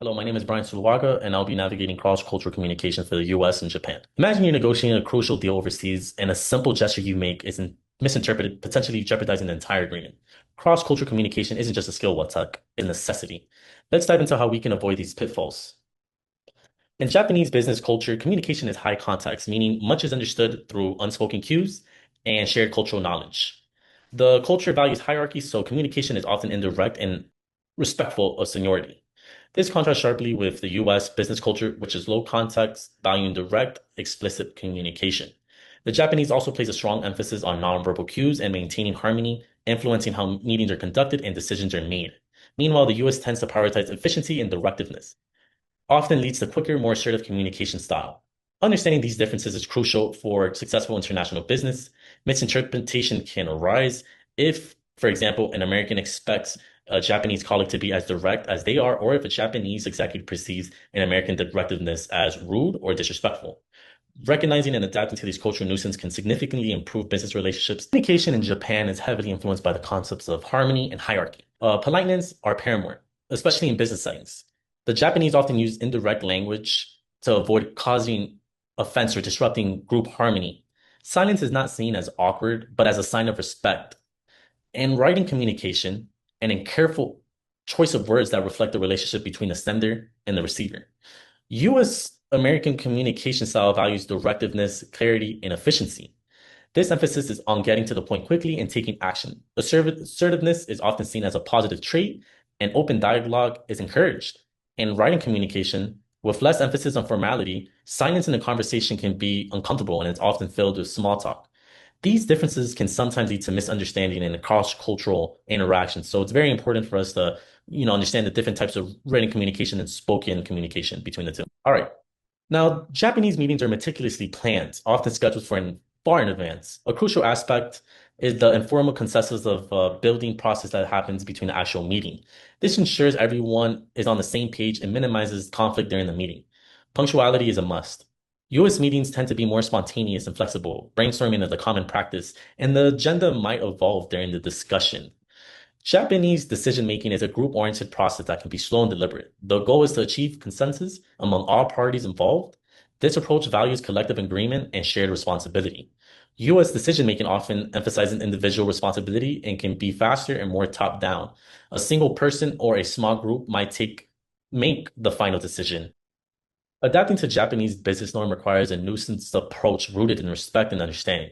Hello, my name is Brian Suluwaga, and I'll be navigating cross-cultural communication for the US and Japan. Imagine you're negotiating a crucial deal overseas, and a simple gesture you make is misinterpreted, potentially jeopardizing the entire agreement. Cross-cultural communication isn't just a skill, what's it's a necessity. Let's dive into how we can avoid these pitfalls. In Japanese business culture, communication is high context, meaning much is understood through unspoken cues and shared cultural knowledge. The culture values hierarchy, so communication is often indirect and respectful of seniority. This contrasts sharply with the US business culture, which is low context, valuing direct, explicit communication. The Japanese also place a strong emphasis on nonverbal cues and maintaining harmony, influencing how meetings are conducted and decisions are made. Meanwhile, the US tends to prioritize efficiency and directiveness, often leads to quicker, more assertive communication style. Understanding these differences is crucial for successful international business. Misinterpretation can arise if, for example, an American expects a Japanese colleague to be as direct as they are, or if a Japanese executive perceives an American directiveness as rude or disrespectful. Recognizing and adapting to these cultural nuances can significantly improve business relationships. Communication in Japan is heavily influenced by the concepts of harmony and hierarchy. Politeness are paramount, especially in business settings. The Japanese often use indirect language to avoid causing offense or disrupting group harmony. Silence is not seen as awkward, but as a sign of respect. In writing communication, and in careful choice of words that reflect the relationship between the sender and the receiver. US American communication style values directiveness, clarity, and efficiency. This emphasis is on getting to the point quickly and taking action. Assertiveness is often seen as a positive trait, and open dialogue is encouraged. In writing communication, with less emphasis on formality, silence in a conversation can be uncomfortable and it's often filled with small talk. These differences can sometimes lead to misunderstanding and cross-cultural interactions. So it's very important for us to, understand the different types of written communication and spoken communication between the two. All right. Now, Japanese meetings are meticulously planned, often scheduled far in advance. A crucial aspect is the informal consensus of building process that happens between the actual meeting. This ensures everyone is on the same page and minimizes conflict during the meeting. Punctuality is a must. US meetings tend to be more spontaneous and flexible. Brainstorming is a common practice, and the agenda might evolve during the discussion. Japanese decision making is a group oriented process that can be slow and deliberate. The goal is to achieve consensus among all parties involved. This approach values collective agreement and shared responsibility. US decision making often emphasizes individual responsibility and can be faster and more top down. A single person or a small group might make the final decision. Adapting to Japanese business norm requires a nuisance approach rooted in respect and understanding.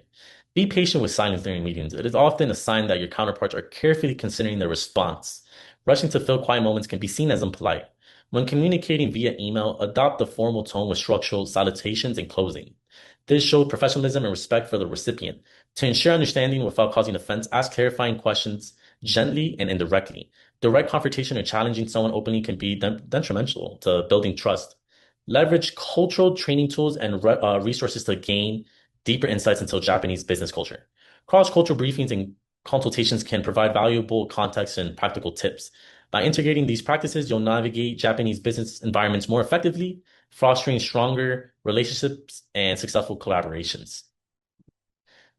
Be patient with silence during meetings. It is often a sign that your counterparts are carefully considering their response. Rushing to fill quiet moments can be seen as impolite. When communicating via email, adopt the formal tone with structural salutations and closing. This shows professionalism and respect for the recipient. To ensure understanding without causing offense, ask clarifying questions gently and indirectly. Direct confrontation or challenging someone openly can be detrimental to building trust. Leverage cultural training tools and resources to gain deeper insights into Japanese business culture. Cross-cultural briefings and consultations can provide valuable context and practical tips. By integrating these practices, you'll navigate Japanese business environments more effectively, fostering stronger relationships and successful collaborations.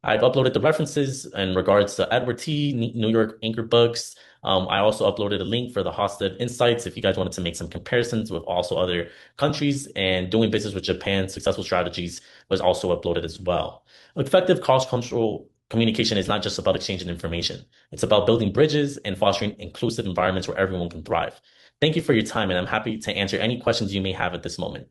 I've uploaded the references in regards to Edward T., New York Anchor Books. I also uploaded a link for the Hosted Insights if you guys wanted to make some comparisons with also other countries, and doing business with Japan, successful strategies was also uploaded as well. Effective cross-cultural communication is not just about exchanging information. It's about building bridges and fostering inclusive environments where everyone can thrive. Thank you for your time, and I'm happy to answer any questions you may have at this moment.